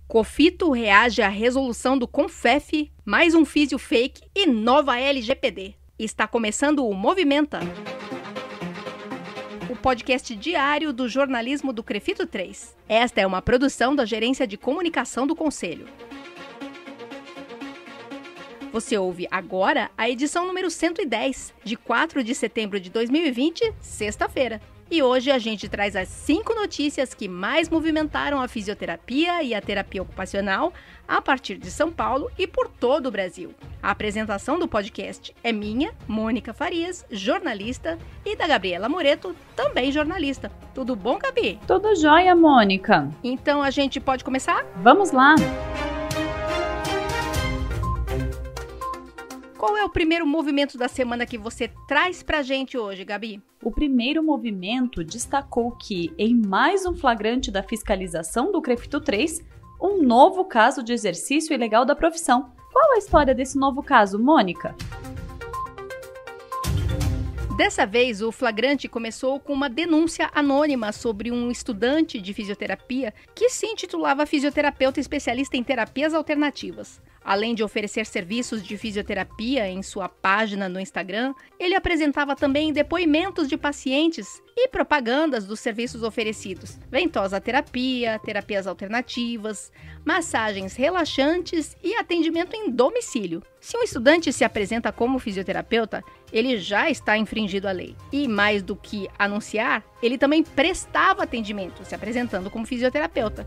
COFITO reage à resolução do CONFEF, mais um físio fake e nova LGPD. Está começando o Movimenta, o podcast diário do jornalismo do CREFITO 3. Esta é uma produção da Gerência de Comunicação do Conselho. Você ouve agora a edição número 110, de 4 de setembro de 2020, sexta-feira. E hoje a gente traz as 5 notícias que mais movimentaram a fisioterapia e a terapia ocupacional a partir de São Paulo e por todo o Brasil. A apresentação do podcast é minha, Mônica Farias, jornalista, e da Gabriela Moreto, também jornalista. Tudo bom, Gabi? Tudo jóia, Mônica. Então a gente pode começar? Vamos lá! Qual é o primeiro movimento da semana que você traz pra gente hoje, Gabi? O primeiro movimento destacou que, em mais um flagrante da fiscalização do CREFITO 3, um novo caso de exercício ilegal da profissão. Qual a história desse novo caso, Mônica? Dessa vez, o flagrante começou com uma denúncia anônima sobre um estudante de fisioterapia que se intitulava fisioterapeuta especialista em terapias alternativas. Além de oferecer serviços de fisioterapia em sua página no Instagram, ele apresentava também depoimentos de pacientes e propagandas dos serviços oferecidos: ventosa terapia, terapias alternativas, massagens relaxantes e atendimento em domicílio. Se um estudante se apresenta como fisioterapeuta, ele já está infringindo a lei. E mais do que anunciar, ele também prestava atendimento, se apresentando como fisioterapeuta.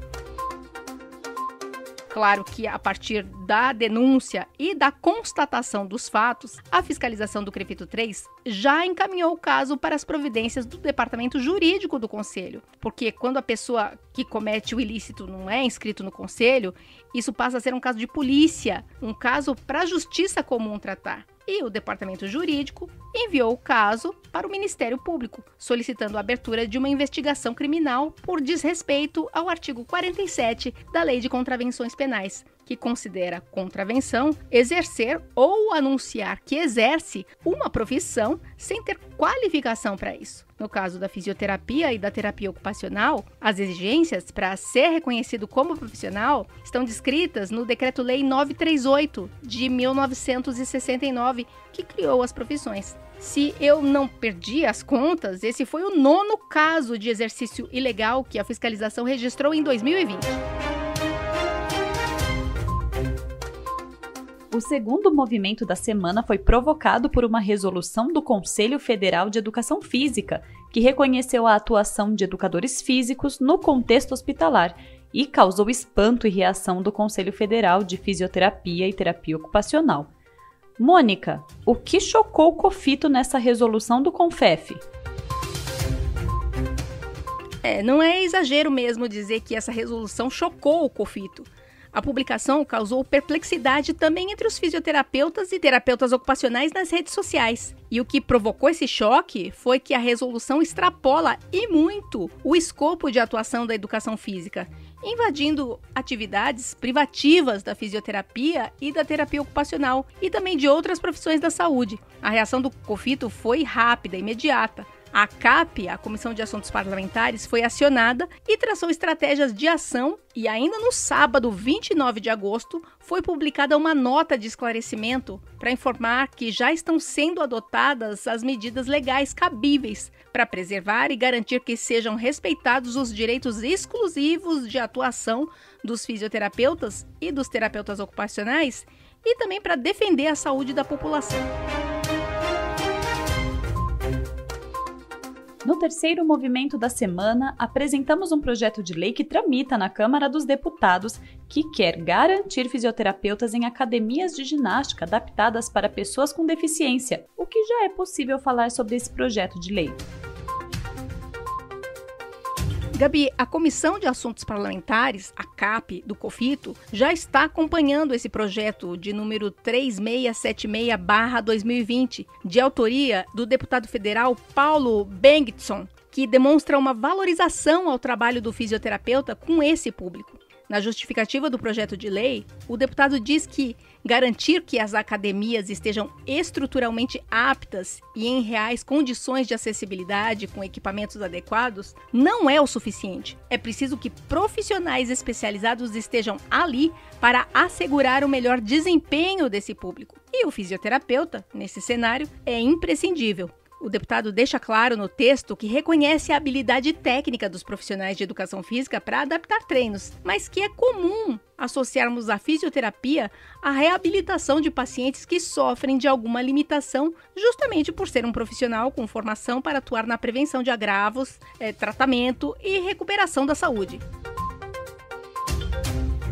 Claro que, a partir da denúncia e da constatação dos fatos, a fiscalização do CREFITO 3 já encaminhou o caso para as providências do Departamento Jurídico do Conselho. Porque quando a pessoa que comete o ilícito não é inscrito no Conselho, isso passa a ser um caso de polícia, um caso para a Justiça Comum tratar. E o Departamento Jurídico enviou o caso para o Ministério Público, solicitando a abertura de uma investigação criminal por desrespeito ao artigo 47 da Lei de Contravenções Penais, que considera contravenção exercer ou anunciar que exerce uma profissão sem ter qualificação para isso. No caso da fisioterapia e da terapia ocupacional, as exigências para ser reconhecido como profissional estão descritas no Decreto-Lei 938 de 1969, que criou as profissões. Se eu não perdi as contas, esse foi o 9º caso de exercício ilegal que a fiscalização registrou em 2020. O segundo movimento da semana foi provocado por uma resolução do Conselho Federal de Educação Física, que reconheceu a atuação de educadores físicos no contexto hospitalar e causou espanto e reação do Conselho Federal de Fisioterapia e Terapia Ocupacional. Mônica, o que chocou o COFITO nessa resolução do CONFEF? Não é exagero mesmo dizer que essa resolução chocou o COFITO. A publicação causou perplexidade também entre os fisioterapeutas e terapeutas ocupacionais nas redes sociais. E o que provocou esse choque foi que a resolução extrapola e muito o escopo de atuação da educação física, invadindo atividades privativas da fisioterapia e da terapia ocupacional e também de outras profissões da saúde. A reação do COFITO foi rápida e imediata. A CAP, a Comissão de Assuntos Parlamentares, foi acionada e traçou estratégias de ação e ainda no sábado, 29 de agosto, foi publicada uma nota de esclarecimento para informar que já estão sendo adotadas as medidas legais cabíveis para preservar e garantir que sejam respeitados os direitos exclusivos de atuação dos fisioterapeutas e dos terapeutas ocupacionais e também para defender a saúde da população. No terceiro movimento da semana, apresentamos um projeto de lei que tramita na Câmara dos Deputados que quer garantir fisioterapeutas em academias de ginástica adaptadas para pessoas com deficiência. O que já é possível falar sobre esse projeto de lei? Gabi, a Comissão de Assuntos Parlamentares, a CAP, do COFITO, já está acompanhando esse projeto de número 3676/2020, de autoria do deputado federal Paulo Bengtson, que demonstra uma valorização ao trabalho do fisioterapeuta com esse público. Na justificativa do projeto de lei, o deputado diz que garantir que as academias estejam estruturalmente aptas e em reais condições de acessibilidade com equipamentos adequados não é o suficiente. É preciso que profissionais especializados estejam ali para assegurar o melhor desempenho desse público. E o fisioterapeuta, nesse cenário, é imprescindível. O deputado deixa claro no texto que reconhece a habilidade técnica dos profissionais de educação física para adaptar treinos, mas que é comum associarmos a fisioterapia à reabilitação de pacientes que sofrem de alguma limitação, justamente por ser um profissional com formação para atuar na prevenção de agravos, tratamento e recuperação da saúde.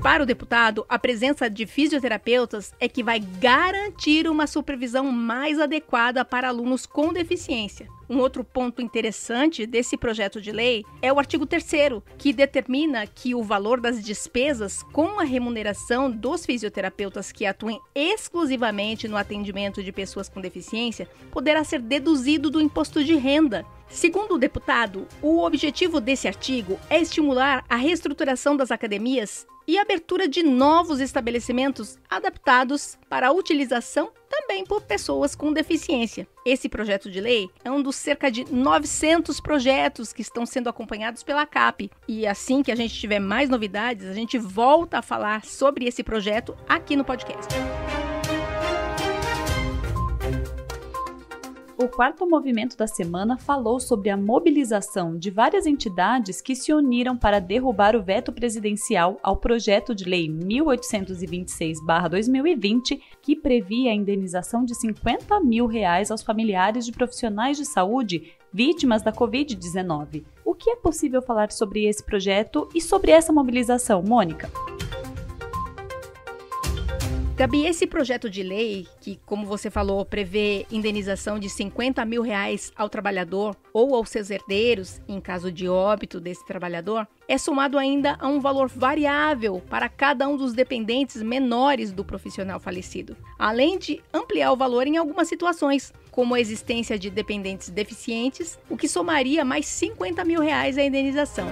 Para o deputado, a presença de fisioterapeutas é que vai garantir uma supervisão mais adequada para alunos com deficiência. Um outro ponto interessante desse projeto de lei é o artigo 3º, que determina que o valor das despesas com a remuneração dos fisioterapeutas que atuem exclusivamente no atendimento de pessoas com deficiência poderá ser deduzido do imposto de renda. Segundo o deputado, o objetivo desse artigo é estimular a reestruturação das academias e a abertura de novos estabelecimentos adaptados para a utilização também por pessoas com deficiência. Esse projeto de lei é um dos cerca de 900 projetos que estão sendo acompanhados pela CAPE. E assim que a gente tiver mais novidades, a gente volta a falar sobre esse projeto aqui no podcast. O quarto movimento da semana falou sobre a mobilização de várias entidades que se uniram para derrubar o veto presidencial ao projeto de lei 1826/2020, que previa a indenização de R$50 mil aos familiares de profissionais de saúde vítimas da Covid-19. O que é possível falar sobre esse projeto e sobre essa mobilização, Mônica? Gabi, esse projeto de lei, que, como você falou, prevê indenização de R$50 mil ao trabalhador ou aos seus herdeiros, em caso de óbito desse trabalhador, é somado ainda a um valor variável para cada um dos dependentes menores do profissional falecido, além de ampliar o valor em algumas situações, como a existência de dependentes deficientes, o que somaria mais R$50 mil à indenização.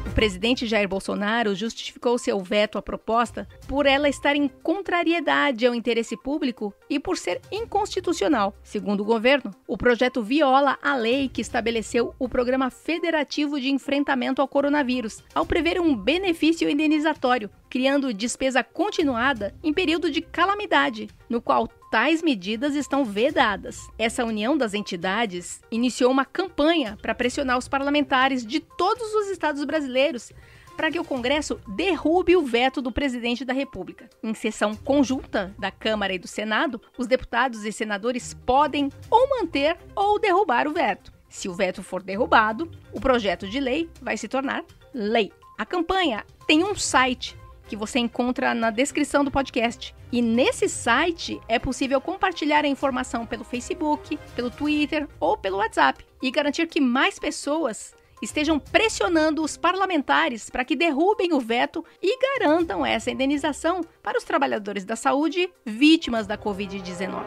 O presidente Jair Bolsonaro justificou seu veto à proposta por ela estar em contrariedade ao interesse público e por ser inconstitucional. Segundo o governo, o projeto viola a lei que estabeleceu o Programa Federativo de Enfrentamento ao Coronavírus, ao prever um benefício indenizatório, criando despesa continuada em período de calamidade, no qual tais medidas estão vedadas. Essa união das entidades iniciou uma campanha para pressionar os parlamentares de todos os estados brasileiros para que o Congresso derrube o veto do presidente da República. Em sessão conjunta da Câmara e do Senado, os deputados e senadores podem ou manter ou derrubar o veto. Se o veto for derrubado, o projeto de lei vai se tornar lei. A campanha tem um site que você encontra na descrição do podcast. E nesse site é possível compartilhar a informação pelo Facebook, pelo Twitter ou pelo WhatsApp e garantir que mais pessoas estejam pressionando os parlamentares para que derrubem o veto e garantam essa indenização para os trabalhadores da saúde vítimas da Covid-19.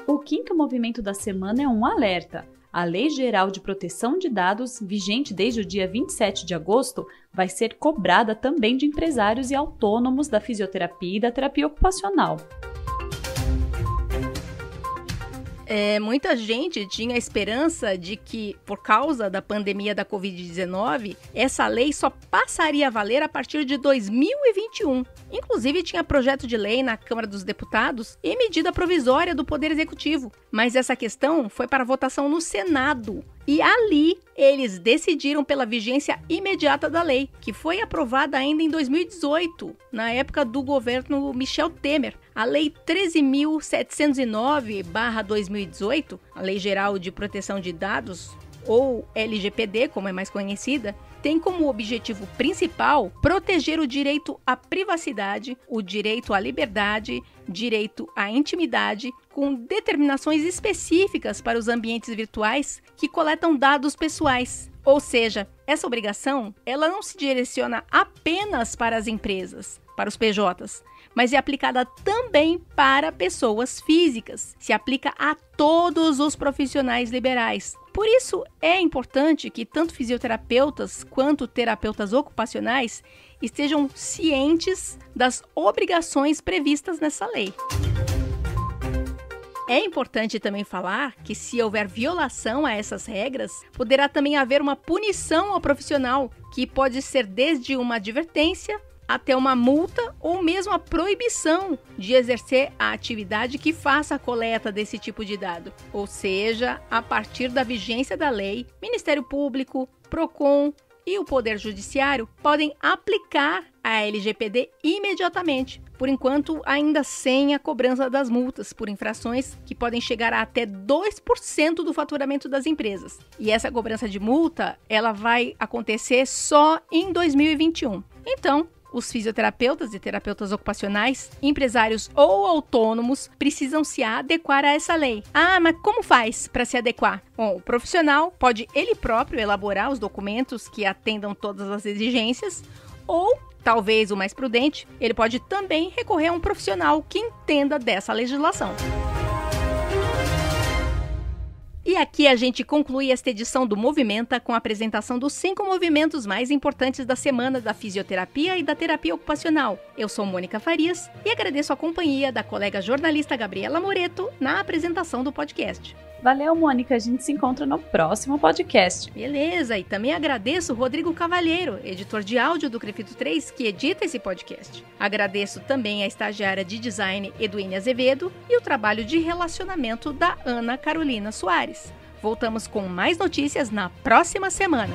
O quinto movimento da semana é um alerta. A Lei Geral de Proteção de Dados, vigente desde o dia 27 de agosto, vai ser cobrada também de empresários e autônomos da fisioterapia e da terapia ocupacional. Muita gente tinha a esperança de que, por causa da pandemia da Covid-19, essa lei só passaria a valer a partir de 2021. Inclusive, tinha projeto de lei na Câmara dos Deputados e medida provisória do Poder Executivo. Mas essa questão foi para votação no Senado. E ali, eles decidiram pela vigência imediata da lei, que foi aprovada ainda em 2018, na época do governo Michel Temer. A Lei 13.709/2018, a Lei Geral de Proteção de Dados, ou LGPD, como é mais conhecida, tem como objetivo principal proteger o direito à privacidade, o direito à liberdade, direito à intimidade, com determinações específicas para os ambientes virtuais que coletam dados pessoais. Ou seja, essa obrigação, ela não se direciona apenas para as empresas, para os PJs, mas é aplicada também para pessoas físicas. Se aplica a todos os profissionais liberais, Por isso, é importante que tanto fisioterapeutas quanto terapeutas ocupacionais estejam cientes das obrigações previstas nessa lei. É importante também falar que, se houver violação a essas regras, poderá também haver uma punição ao profissional, que pode ser desde uma advertência até uma multa ou mesmo a proibição de exercer a atividade que faça a coleta desse tipo de dado. Ou seja, a partir da vigência da lei, Ministério Público, PROCON e o Poder Judiciário podem aplicar a LGPD imediatamente, por enquanto ainda sem a cobrança das multas por infrações que podem chegar a até 2% do faturamento das empresas. E essa cobrança de multa, ela vai acontecer só em 2021. Então, os fisioterapeutas e terapeutas ocupacionais, empresários ou autônomos precisam se adequar a essa lei. Ah, mas como faz para se adequar? Bom, o profissional pode ele próprio elaborar os documentos que atendam todas as exigências, ou, talvez o mais prudente, ele pode também recorrer a um profissional que entenda dessa legislação. E aqui a gente conclui esta edição do Movimenta com a apresentação dos 5 movimentos mais importantes da semana da fisioterapia e da terapia ocupacional. Eu sou Mônica Farias e agradeço a companhia da colega jornalista Gabriela Moreto na apresentação do podcast. Valeu, Mônica. A gente se encontra no próximo podcast. Beleza, e também agradeço o Rodrigo Cavalheiro, editor de áudio do Crefito 3, que edita esse podcast. Agradeço também a estagiária de design Eduine Azevedo e o trabalho de relacionamento da Ana Carolina Soares. Voltamos com mais notícias na próxima semana.